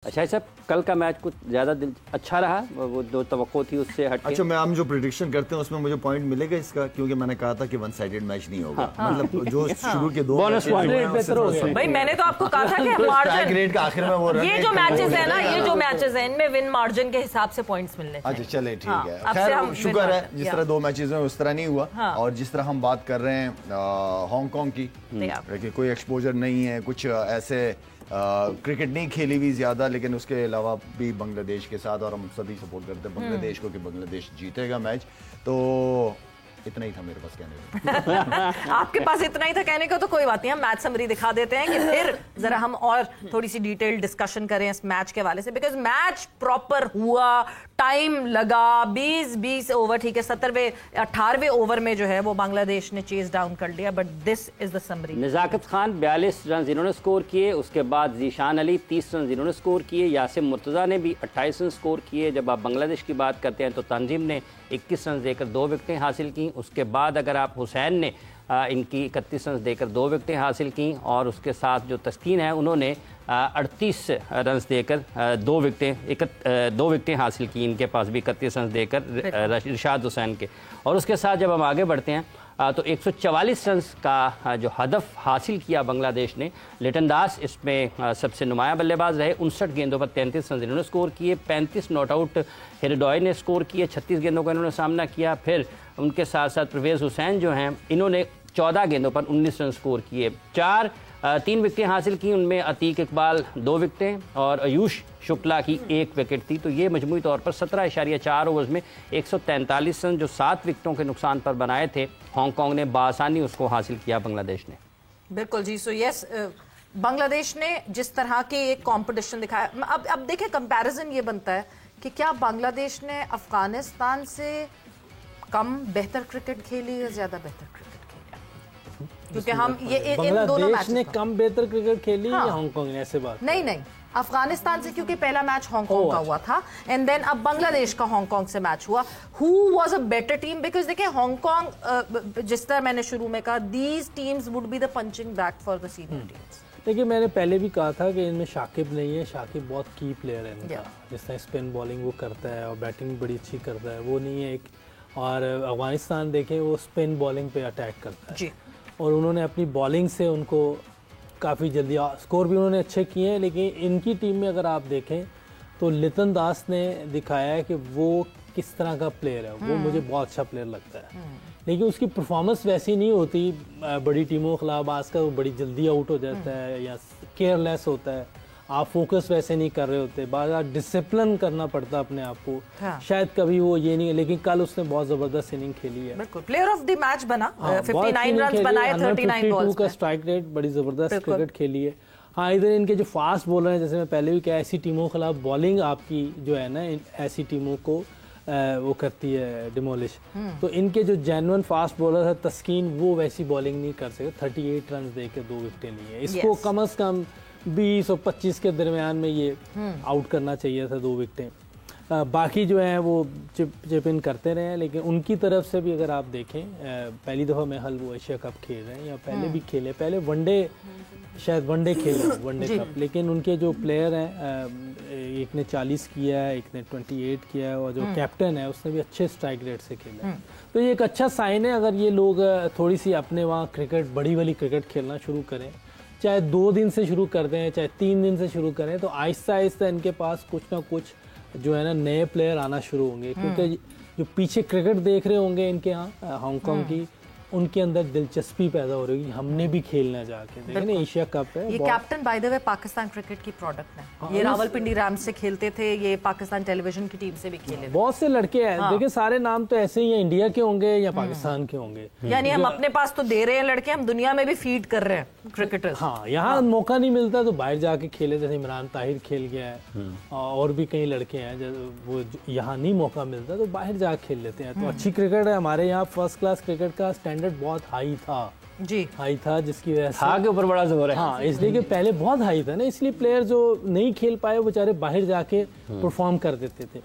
अच्छा साहब, कल का मैच कुछ ज़्यादा अच्छा रहा, वो जो तवक्को थी उससे हट के? अच्छा, मैं हम जो प्रेडिक्शन करते हैं उसमें मुझे पॉइंट मिलेगा इसका, क्योंकि मैंने कहा था कि वन साइडेड मैच नहीं होगा। मतलब जो शुरू के दो बोनस पॉइंट भाई मैंने तो आपको कहा था कि मार्जिन ग्रेड का आखिर में वो ये जो मैचेस है ना, ये जो मैचेस हैं इनमें विन मार्जिन के हिसाब से पॉइंट्स मिलने चाहिए। अच्छा चले ठीक है, अब से हम खैर शुक्र है जिस तरह दो मैचेस में उस तरह नहीं हुआ। और जिस तरह हम बात कर रहे हैं हांगकांग की, कोई एक्सपोजर नहीं है, कुछ ऐसे क्रिकेट नहीं खेली हुई ज्यादा, लेकिन उसके अलावा भी बांग्लादेश के साथ, और हम सभी सपोर्ट करते हैं बांग्लादेश को कि बांग्लादेश जीतेगा मैच। तो इतना ही था मेरे पास कहने को। आपके पास इतना ही था कहने को, तो कोई बात नहीं, हम मैच समरी दिखा देते हैं कि फिर जरा हम और थोड़ी सी डिटेल डिस्कशन करें इस मैच के वाले से, बिकॉज मैच प्रॉपर हुआ, टाइम लगा, 20 ओवर, ठीक है, 17वें 18वें ओवर में जो है वो बांग्लादेश ने चेज डाउन कर लिया। But this is the summary. Nazakat Khan 42 run इन्होंने स्कोर किए, उसके बाद जीशान अली 30 रन इन्होंने स्कोर किए, यासिम मुर्तज़ा ने भी 28 रन स्कोर किए। जब आप बांग्लादेश की बात करते हैं तो तंजीम ने 21 रन देकर 2 विकेटें हासिल की। उसके बाद अगर आप हुसैन ने इनकी 31 रन देकर 2 विकेटें हासिल की, और उसके साथ जो तस्कीन है उन्होंने 38 रन देकर 2 विकेटें हासिल की। इनके पास भी 31 रन देकर रिशाद हुसैन के। और उसके साथ जब हम आगे बढ़ते हैं तो 144 रन का जो हदफ हासिल किया बांग्लादेश ने। लिटन दास इसमें सबसे नुमाया बल्लेबाज रहे, 59 गेंदों पर 33 रन इन्होंने स्कोर किए। 35 नॉट आउट हिरडॉय ने स्कोर किए, 36 गेंदों का इन्होंने सामना किया। फिर उनके साथ साथ परवेज़ हुसैन जो हैं इन्होंने 14 गेंदों पर 19 रन स्कोर किए। 3 विकेटें हासिल की, उनमें अतीक इकबाल 2 विकेटें और आयुष शुक्ला की 1 विकेट थी। तो ये मजमूई तौर पर 17.4 ओवर्स में 143 रन जो 7 विकेटों के नुकसान पर बनाए थे, हांगकांग ने बासानी उसको हासिल किया बांग्लादेश ने। बिल्कुल जी। सो यस, बांग्लादेश ने जिस तरह के एक कंपटीशन दिखाया, अब देखिए कंपैरिजन ये बनता है कि क्या बांग्लादेश ने अफगानिस्तान से कम बेहतर क्रिकेट खेली या ज्यादा बेहतर क्रिकेट खेली? क्योंकि हम ये इन दोनों मैच ने कम बेहतर क्रिकेट खेली या हांगकांग ने, ऐसे बात नहीं, अफगानिस्तान से, क्योंकि पहला मैच हांगकांग का हुआ था, एंड देन अब बांग्लादेश का हांगकांग से मैच हुआ। Who was a better team? Because देखिए हांगकांग, जिस तरह मैंने शुरू में कहा, these teams would be the punching bag for the senior teams. देखिए मैंने पहले भी कहा था कि इनमें शाकिब नहीं है, शाकिब बहुत की प्लेयर है इनका, जिस तरह स्पिन बॉलिंग वो करता है और बैटिंग बड़ी अच्छी करता है, वो नहीं है एक। और अफगानिस्तान देखें वो स्पिन बॉलिंग पे अटैक करता है जी। और उन्होंने अपनी बॉलिंग से उनको काफ़ी जल्दी स्कोर भी उन्होंने अच्छे किए हैं। लेकिन इनकी टीम में अगर आप देखें तो लिटन दास ने दिखाया है कि वो किस तरह का प्लेयर है, वो मुझे बहुत अच्छा प्लेयर लगता है। लेकिन उसकी परफॉर्मेंस वैसी नहीं होती बड़ी टीमों के खिलाफ, आजकल वो बड़ी जल्दी आउट हो जाता है या केयरलेस होता है, आप फोकस वैसे नहीं कर रहे होते, बार डिसिप्लिन करना पड़ता अपने आप को। शायद कभी वो ये नहीं है, लेकिन कल उसने बहुत जबरदस्त इनिंग खेली है। बिल्कुल प्लेयर ऑफ द मैच बना, 59 रन बनाए 39 बॉल्स का स्ट्राइक रेट, बड़ी जबरदस्त क्रिकेट खेली है। हाँ, इधर इनके जो फास्ट बॉलर हैं, जैसे मैं पहले भी कहा, ऐसी टीमों के खिलाफ बॉलिंग आपकी जो है ना, ऐसी टीमों को वो करती है डिमोलिश। तो इनके जो जेन्युइन फास्ट बॉलर है तस्कीन, वो वैसी बॉलिंग नहीं कर सके। 38 रन दे के 2 विकेटें ली है। इसको कम से कम 20 और 25 के दरमियान में ये आउट करना चाहिए था 2 विकेटें। बाकी जो है वो चिप इन करते रहे हैं, लेकिन उनकी तरफ से भी अगर आप देखें, पहली दफ़ा में हल वो एशिया कप खेल रहे हैं, या पहले भी खेले, पहले वनडे शायद वनडे खेले वनडे कप, लेकिन उनके जो प्लेयर हैं, एक ने 40 किया है, एक ने 28 किया है, और जो कैप्टन है उसने भी अच्छे स्ट्राइक रेट से खेला है। तो ये एक अच्छा साइन है अगर ये लोग थोड़ी सी अपने वहाँ क्रिकेट, बड़ी वाली क्रिकेट खेलना शुरू करें, चाहे 2 दिन से शुरू कर दें, चाहे 3 दिन से शुरू करें, तो आहिस्ता आहिस्ता इनके पास कुछ ना कुछ जो है ना नए प्लेयर आना शुरू होंगे। क्योंकि जो पीछे क्रिकेट देख रहे होंगे इनके यहाँ हांगकांग की, उनके अंदर दिलचस्पी पैदा हो रही है, हमने भी खेलना जाके देखें ना, एशिया कप है। ये captain by the way Pakistan cricket की प्रोडक्ट है, ये रावलपिंडी रैम्स से खेलते थे, ये पाकिस्तान टेलीविजन की टीम से भी खेले। बहुत से लड़के हैं, देखिए सारे नाम तो ऐसे ही हैं, इंडिया के होंगे या पाकिस्तान के होंगे। यानी हम अपने पास तो दे रहे हैं लड़के, हम दुनिया में भी फीड कर रहे हैं क्रिकेटर्स। हाँ, यहाँ मौका नहीं मिलता तो बाहर जाके खेले, जैसे इमरान ताहिर खेल गया है, और भी कई लड़के हैं वो यहाँ नहीं मौका मिलता तो बाहर जाके खेल लेते हैं। तो अच्छी क्रिकेट है हमारे यहाँ, फर्स्ट क्लास क्रिकेट का स्टैंडर्ड बहुत हाई था, जिसकी वजह से के ऊपर बड़ा जोर है। हाँ, इसलिए कि पहले बहुत हाई था ना, इसलिए प्लेयर जो नहीं खेल पाए वो बेचारे बाहर जाके परफॉर्म कर देते थे।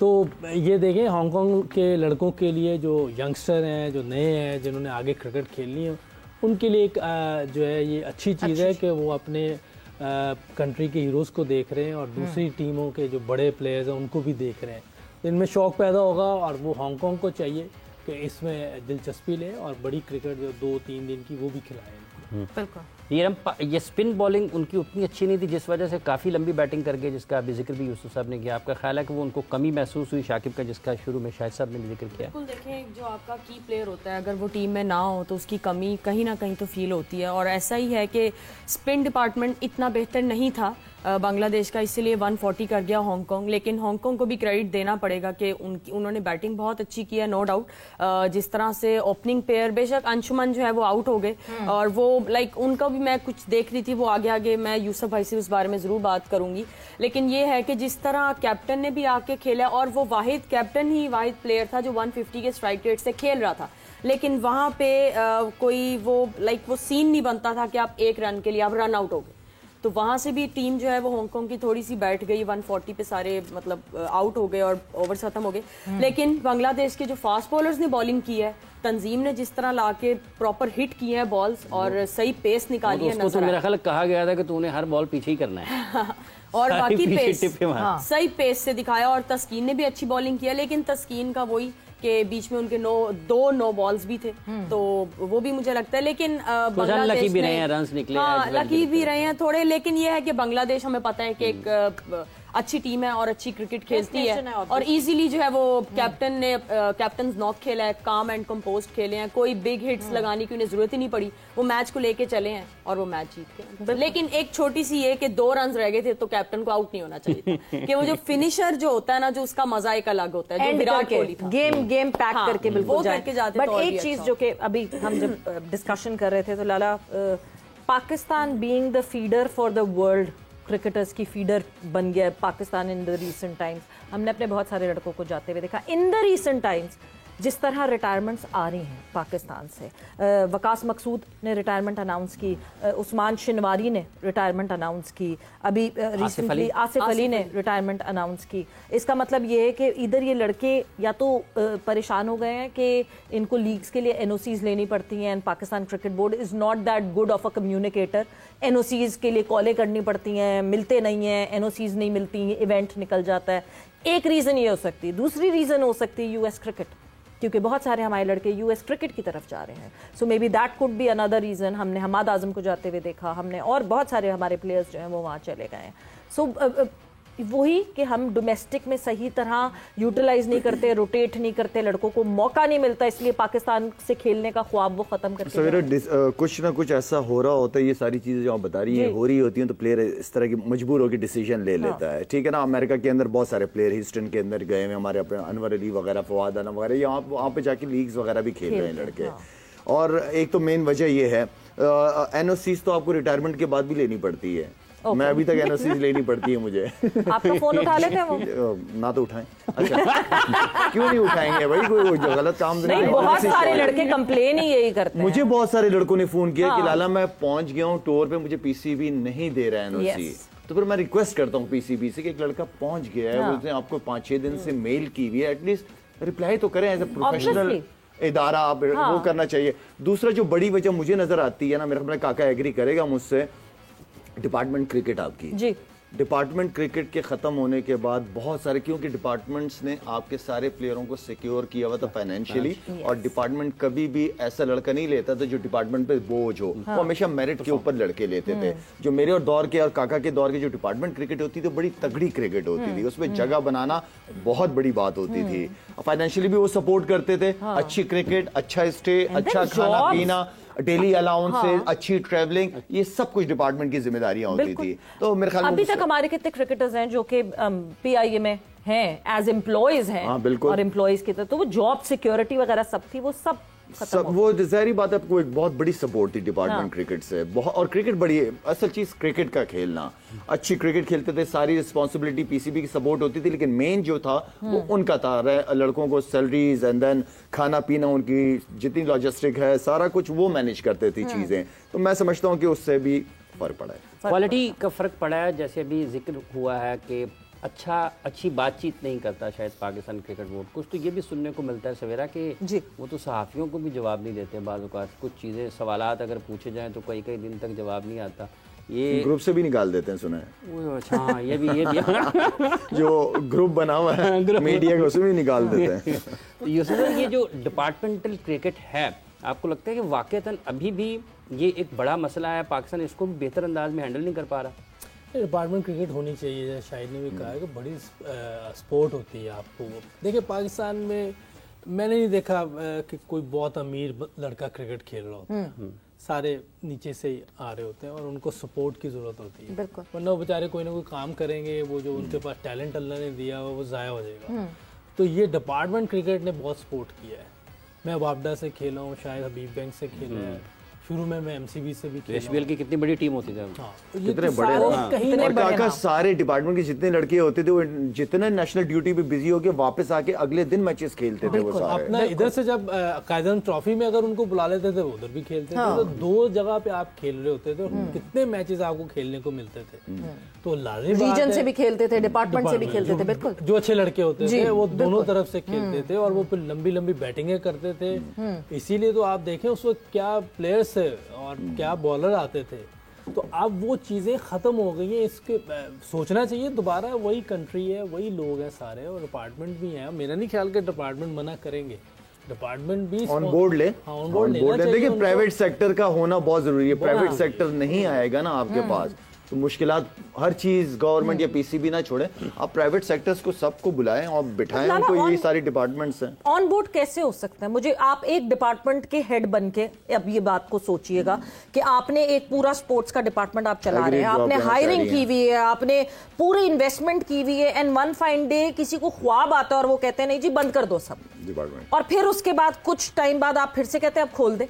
तो ये देखें हांगकांग के लड़कों के लिए, जो यंगस्टर हैं, जो नए हैं, जिन्होंने आगे क्रिकेट खेलनी है, उनके लिए एक जो है ये अच्छी चीज़ है कि वो अपने कंट्री के हीरोज़ को देख रहे हैं और दूसरी टीमों के जो बड़े प्लेयर्स हैं उनको भी देख रहे हैं, तो इनमें शौक़ पैदा होगा और वो हांगकांग को चाहिए कि इसमें दिलचस्पी लें और बड़ी क्रिकेट जो 2-3 दिन की वो भी खिलाएं। बिल्कुल। ये स्पिन बॉलिंग उनकी उतनी अच्छी नहीं थी जिस वजह से काफ़ी लंबी बैटिंग कर गए, जिसका अभी जिक्र भी यूसुफ साहब ने किया। आपका ख्याल है कि वो उनको कमी महसूस हुई शाकिब का, जिसका शुरू में शाहिद साहब ने भी जिक्र किया? बिल्कुल, देखें जो आपका की प्लेयर होता है अगर वो टीम में ना हो तो उसकी कमी कहीं ना कहीं तो फील होती है, और ऐसा ही है कि स्पिन डिपार्टमेंट इतना बेहतर नहीं था बांग्लादेश का, इसीलिए 140 कर गया हांगकांग। लेकिन हांगकांग को भी क्रेडिट देना पड़ेगा कि उन्होंने बैटिंग बहुत अच्छी की है, नो डाउट। जिस तरह से ओपनिंग पेयर, बेशक अंशुमन जो है वो आउट हो गए और वो उनका भी मैं कुछ देख रही थी, वो आगे आगे मैं यूसुफ भाई से उस बारे में ज़रूर बात करूंगी। लेकिन ये है कि जिस तरह कैप्टन ने भी आके खेला, और वो वाहिद कैप्टन ही वाहिद प्लेयर था जो 150 के स्ट्राइक रेट से खेल रहा था, लेकिन वहाँ पे कोई वो सीन नहीं बनता था कि आप एक रन के लिए आप रन आउट हो गए। तो वहां से भी टीम जो है वो हांगकांग की थोड़ी सी बैठ गई, 140 पे सारे आउट हो गए और ओवर्स खत्म हो गए। लेकिन बांग्लादेश के जो फास्ट बॉलर्स ने बॉलिंग की है, तंजीम ने जिस तरह लाके प्रॉपर हिट किए हैं बॉल्स और सही पेस निकाली है, उसको तो मेरा ख्याल कहा गया था कि तूने हर बॉल पीछे ही करना है और बाकी पेस सही पेस से दिखाया, और तस्कीन ने भी अच्छी बॉलिंग किया। लेकिन तस्कीन का वही के बीच में उनके दो नो बॉल्स भी थे, तो वो भी मुझे लगता है। लेकिन बांग्लादेश लकी भी रहे हैं, रन्स निकले, लकी भी रहे हैं थोड़े। लेकिन ये है कि बांग्लादेश हमें पता है कि एक अच्छी टीम है और अच्छी क्रिकेट खेलती है, और इजीली जो है वो कैप्टन नॉक खेला है, काम एंड कंपोस्ट खेले हैं, कोई बिग हिट्स लगाने की उन्हें जरूरत ही नहीं पड़ी, वो मैच को लेके चले हैं और वो मैच जीत गए। लेकिन एक छोटी सी ये कि 2 रन रह गए थे तो कैप्टन को आउट नहीं होना चाहिए था कि वो जो फिनिशर जो होता है ना, जो उसका मजा एक अलग होता है, जो विराट कोहली था, गेम पैक करके बिल्कुल जाते। बट एक चीज जो कि अभी हम जब डिस्कशन कर रहे थे तो लाला, Pakistan being the feeder for the world, cricketers की फीडर बन गया Pakistan in the recent times. हमने अपने बहुत सारे लड़कों को जाते हुए देखा इन द रीसेंट टाइम्स। जिस तरह रिटायरमेंट्स आ रही हैं पाकिस्तान से, वकास मकसूद ने रिटायरमेंट अनाउंस की, उस्मान शिनवारी ने रिटायरमेंट अनाउंस की, अभी रिसेंटली आसिफ अली ने रिटायरमेंट अनाउंस की। इसका मतलब ये है कि इधर ये लड़के या तो परेशान हो गए हैं कि इनको लीग्स के लिए एनओसीज लेनी पड़ती हैं, and Pakistan cricket board is not that good of a communicator. NOCs के लिए कॉलें करनी पड़ती हैं, मिलते नहीं हैं, एनओसीज नहीं मिलती, इवेंट निकल जाता है। एक रीज़न ये हो सकती है। दूसरी रीज़न हो सकती है यूएस क्रिकेट, क्योंकि बहुत सारे हमारे लड़के यूएस क्रिकेट की तरफ जा रहे हैं। So may be that could be another reason. हमने हमाद आजम को जाते हुए देखा, हमने और बहुत सारे हमारे प्लेयर्स जो हैं वो वहाँ चले गए हैं। सो वही कि हम डोमेस्टिक में सही तरह यूटिलाइज नहीं करते, रोटेट नहीं करते, लड़कों को मौका नहीं मिलता, इसलिए पाकिस्तान से खेलने का ख्वाब वो खत्म करके कुछ ना कुछ ऐसा हो रहा होता है। ये सारी चीज़ें जो आप बता रही हैं हो रही होती हैं, तो प्लेयर इस तरह की मजबूर होकर डिसीजन ले लेता है। ठीक है ना, अमेरिका के अंदर बहुत सारे प्लेयर हीस्टन के अंदर गए हैं, हमारे अपने अनवर अली वगैरह, फवाद आलम वगैरह, वहाँ पे जाके लीग्स वगैरह भी खेल रहे हैं लड़के। और एक तो मेन वजह ये है, एनओसीज तो आपको रिटायरमेंट के बाद भी लेनी पड़ती है। मैं अभी तक एनओसीज लेनी पड़ती है मुझे। आपका फोन उठा लेते हैं वो? ना तो उठाएं। अच्छा क्यों नहीं उठाएंगे भाई, कोई जो गलत काम नहीं, बहुत सारे लड़के कंप्लेन ही यही करते हैं। मुझे बहुत सारे लड़कों ने फोन किया कि लाला मैं पहुंच गया हूँ टूर पे, मुझे पीसीबी नहीं दे रहा है एनओसी। तो फिर मैं रिक्वेस्ट करता हूँ पीसीबी से कि एक लड़का पहुंच गया है, उसने आपको 5-6 दिन से मेल की हुई है, एटलीस्ट रिप्लाई तो करें एज ए प्रोफेशनल इदारा, आप वो करना चाहिए। दूसरा जो बड़ी वजह मुझे नजर आती है ना, मेरा काका एग्री करेगा मुझसे, डिपार्टमेंट क्रिकेट आपकी जी। डिपार्टमेंट क्रिकेट के ख़त्म होने के बाद बहुत सारे, क्योंकि डिपार्टमेंट्स ने आपके सारे प्लेयरों को सिक्योर किया हुआ था फाइनेंशियली, और डिपार्टमेंट कभी भी ऐसा लड़का नहीं लेता था जो डिपार्टमेंट पे बोझ हो। वो हमेशा मेरिट के ऊपर लड़के लेते थे। जो मेरे और दौर के और काका के दौर के जो डिपार्टमेंट क्रिकेट होती थी, बड़ी तगड़ी क्रिकेट होती थी, उसमें जगह बनाना बहुत बड़ी बात होती थी। फाइनेंशियली भी वो सपोर्ट करते थे, अच्छी क्रिकेट, अच्छा स्टे, अच्छा खाना पीना, डेली अलाउंसेस, अच्छी ट्रैवलिंग, ये सब कुछ डिपार्टमेंट की जिम्मेदारियां होती थी। तो मेरे ख्याल में अभी तक हमारे कितने क्रिकेटर्स हैं जो कि पीआईए में हैं, एज एम्प्लॉयज हैं, और एम्प्लॉयज की तरह, तो वो जॉब सिक्योरिटी वगैरह सब थी, वो सब वो ज़ाहिर बात है, आपको एक बहुत बड़ी सपोर्ट थी डिपार्टमेंट क्रिकेट से। बहुत, और क्रिकेट बड़ी असल चीज़ क्रिकेट का खेलना, अच्छी क्रिकेट खेलते थे, सारी रिस्पॉन्सिबिलिटी पीसीबी की सपोर्ट होती थी, लेकिन मेन जो था वो उनका था, लड़कों को सैलरीज एंड देन खाना पीना, उनकी जितनी लॉजिस्टिक है, सारा कुछ वो मैनेज करते थे चीज़ें। तो मैं समझता हूँ कि उससे भी फ़र्क पड़ा है, क्वालिटी का फ़र्क पड़ा है। जैसे अभी जिक्र हुआ है कि अच्छी बातचीत नहीं करता शायद पाकिस्तान क्रिकेट बोर्ड। कुछ तो ये भी सुनने को मिलता है सवेरा कि वो तो सहाफ़ियों को भी जवाब नहीं देते, बाज़ औक़ात कुछ चीज़ें, सवालात अगर पूछे जाएं तो कई दिन तक जवाब नहीं आता। ये ग्रुप से भी निकाल देते हैं, सुना है। वो अच्छा, हाँ, ये भी जो ग्रुप बना हुआ है मीडिया का, उसमें भी निकाल देते हैं। तो यूसुफ भाई, ये जो डिपार्टमेंटल क्रिकेट है, आपको लगता है कि वाकईतन अभी भी ये एक बड़ा मसला है, पाकिस्तान इसको भी बेहतर अंदाज में हैंडल नहीं कर पा रहा? डिपार्टमेंट क्रिकेट होनी चाहिए, जैसे शाहिद ने भी कहा है कि बड़ी स्पोर्ट होती है। आपको देखिए पाकिस्तान में मैंने नहीं देखा कि कोई बहुत अमीर लड़का क्रिकेट खेल रहा होता है, सारे नीचे से ही आ रहे होते हैं और उनको सपोर्ट की जरूरत होती है। वरना वो बेचारे कोई ना कोई काम करेंगे, वो जो उनके पास टैलेंट अल्लाह ने दिया वो ज़ाया हो जाएगा। तो ये डिपार्टमेंट क्रिकेट ने बहुत सपोर्ट किया है। मैं वापडा से खेला हूँ, शायद हबीब बैंक से खेला है, शुरू में मैं एमसीबी से भी खेला। एसबीएल की कितनी बड़ी टीम होती थी। हाँ, कितने बड़े और काका सारे डिपार्टमेंट के जितने लड़के होते थे वो जितने नेशनल ड्यूटी पे बिजी होके वापस आके अगले दिन मैचेस खेलते थे। वो सारे अपना इधर से जब कायदन ट्रॉफी में अगर उनको बुला लेते थे वो उधर भी खेलते थे। तो दो जगह पे आप खेल रहे होते थे और कितने मैचेस आपको खेलने को मिलते थे। तो लाजिम रीजन से भी खेलते थे, डिपार्टमेंट से भी खेलते थे। बिल्कुल, जो अच्छे लड़के होते थे वो दोनों तरफ से खेलते थे और वो फिर लंबी लंबी बैटिंगें करते थे। इसीलिए तो आप देखें उस वक्त क्या प्लेयर्स थे और क्या बॉलर आते थे। तो अब वो चीज़ें ख़त्म हो गई हैं। इसके सोचना चाहिए दोबारा, वही कंट्री है, वही लोग हैं सारे और डिपार्टमेंट भी हैं। मेरा नहीं ख्याल कि डिपार्टमेंट मना करेंगे, डिपार्टमेंट भी ऑन बोर्ड ले। ऑन बोर्ड लेना चाहिए। देखिए प्राइवेट सेक्टर का होना बहुत जरूरी है। प्राइवेट सेक्टर नहीं आएगा ना आपके पास तो मुश्किलात, हर चीज गवर्नमेंट या पीसीबी ना छोड़े, आप प्राइवेट सेक्टर्स को सबको बुलाएं और बिठाएं उनको। यही सारी डिपार्टमेंट्स हैं। ऑन बोर्ड कैसे हो सकता है? मुझे आप एक डिपार्टमेंट के हेड बन के अब ये बात को सोचिएगा कि आपने एक पूरा स्पोर्ट्स का डिपार्टमेंट आप चला रहे हैं, आपने हायरिंग की हुई है, आपने पूरी इन्वेस्टमेंट की हुई है, एंड वन फाइन डे किसी को ख्वाब आता है और वो कहते हैं नहीं जी बंद कर दो सब डिपार्टमेंट, और फिर उसके बाद कुछ टाइम बाद आप फिर से कहते हैं अब खोल दे,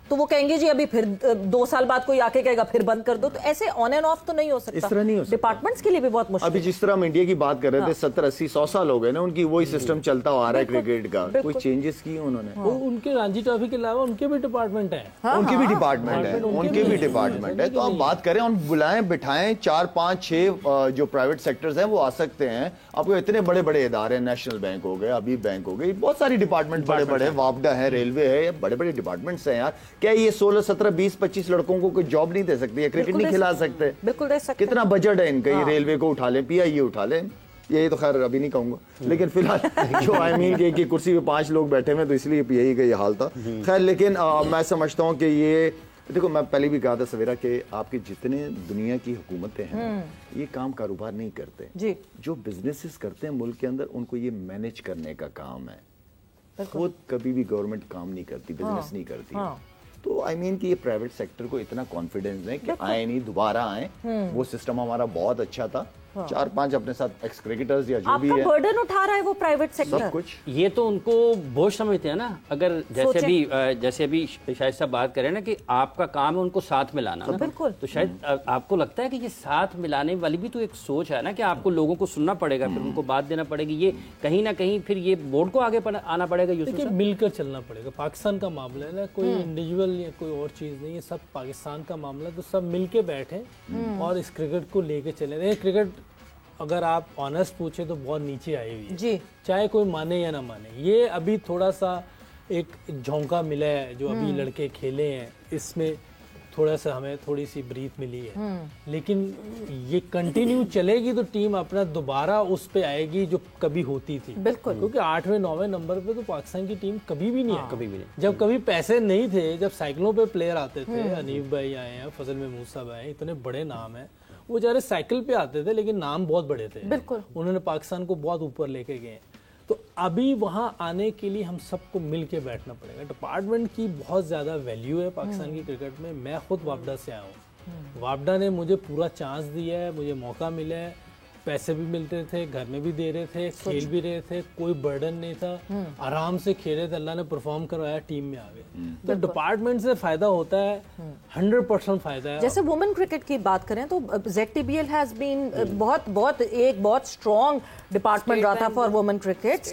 तो वो कहेंगे जी अभी फिर 2 साल बाद कोई आके कहेगा फिर बंद कर दो। तो ऐसे ऑन एंड ऑफ तो नहीं हो सकता। इस तरह नहीं हो सकता। डिपार्टमेंट्स के लिए भी बहुत मुश्किल। अभी जिस तरह हम इंडिया की बात कर रहे थे, 70, 80, 100 साल हो गए ना उनकी, वही सिस्टम चलता आ रहा है क्रिकेट का। कोई चेंजेस किए उन्होंने? उनके रणजी ट्रॉफी के अलावा उनके भी डिपार्टमेंट है, उनके भी डिपार्टमेंट है, उनके भी डिपार्टमेंट है। तो आप बात करें और बुलाएं बिठाएं, 4, 5, 6 जो प्राइवेट सेक्टर्स हैं वो आ सकते हैं। आपको इतने बड़े बड़े इदारे, नेशनल बैंक हो गए, हबीब बैंक हो गई, बहुत सारी डिपार्टमेंट बड़े बड़े, वापडा है, रेलवे है, बड़े बड़े डिपार्टमेंट्स हैं यार। क्या ये 16, 17, 20, 25 लड़कों को कोई जॉब नहीं दे सकती है? क्रिकेट नहीं खिला सकते? बिल्कुल दे सकते। कितना बजट है इनका? ये रेलवे को उठा लें, पीआईए उठा लें, ये तो खैर अभी नहीं कहूंगा, लेकिन फिलहाल जो आई मीन की कुर्सी पे 5 लोग बैठे हुए तो इसलिए पीआईए का ये हाल था। खैर लेकिन मैं समझता हूँ कि ये देखो, मैं पहले भी कहा था सवेरा कि आपके जितने दुनिया की हुकूमतें हैं ये काम कारोबार नहीं करते जी। जो बिजनेसेस करते हैं मुल्क के अंदर, उनको ये मैनेज करने का काम है। खुद कभी भी गवर्नमेंट काम नहीं करती, बिजनेस नहीं करती। तो आई मीन कि ये प्राइवेट सेक्टर को इतना कॉन्फिडेंस है कि आए नहीं, दोबारा आए। वो सिस्टम हमारा बहुत अच्छा था। 4-5 अपने साथ एक्स क्रिकेटर्स या जो भी है, बर्डन उठा रहा है वो प्राइवेट सेक्टर, सब कुछ। ये तो उनको बोझ समझते हैं ना। अगर जैसे अभी शायद साहब बात करें ना कि आपका काम है उनको साथ मिलाना ना, बिल्कुल। तो शायद आपको लगता है कि ये साथ मिलाने वाली भी तो एक सोच है ना कि आपको लोगों को सुनना पड़ेगा, फिर उनको बात देना पड़ेगी। ये कहीं ना कहीं फिर ये बोर्ड को आगे आना पड़ेगा। देखिए मिलकर चलना पड़ेगा। पाकिस्तान का मामला है ना, कोई इंडिविजुअल या कोई और चीज नहीं है, सब पाकिस्तान का मामला। तो सब मिलके बैठे और इस क्रिकेट को लेके चले। क्रिकेट अगर आप ऑनेस्ट पूछे तो बहुत नीचे आई हुई है जी, चाहे कोई माने या ना माने। ये अभी थोड़ा सा एक झोंका मिला है जो अभी लड़के खेले हैं, इसमें थोड़ा सा हमें थोड़ी सी ब्रीथ मिली है। लेकिन ये कंटिन्यू चलेगी तो टीम अपना दोबारा उस पे आएगी जो कभी होती थी। बिल्कुल, क्योंकि 8वें 9वें नंबर पे तो पाकिस्तान की टीम कभी भी नहीं है। कभी भी नहीं। जब कभी पैसे नहीं थे, जब साइकिलों पे प्लेयर आते थे, हनीफ भाई आए हैं, फजल महमूद साहब आए, इतने बड़े नाम है, वो जरा साइकिल पे आते थे लेकिन नाम बहुत बड़े थे। बिल्कुल, उन्होंने पाकिस्तान को बहुत ऊपर लेके गए। तो अभी वहां आने के लिए हम सबको मिल के बैठना पड़ेगा। डिपार्टमेंट की बहुत ज़्यादा वैल्यू है पाकिस्तान की क्रिकेट में। मैं खुद वापडा से आया हूँ, वापडा ने मुझे पूरा चांस दिया है, मुझे मौका मिला है, पैसे भी मिलते थे, घर में भी दे रहे थे, खेल भी रहे थे, कोई बर्डन नहीं था, आराम से खेले थे, अल्लाह ने परफॉर्म करवाया, टीम में आ गए। तो डिपार्टमेंट से फायदा होता है, 100% फायदा है। जैसे वुमेन क्रिकेट की बात करें तो ZTBL हैज बीन बहुत एक बहुत स्ट्रॉन्ग डिपार्टमेंट रहा था फॉर वुमेन क्रिकेट।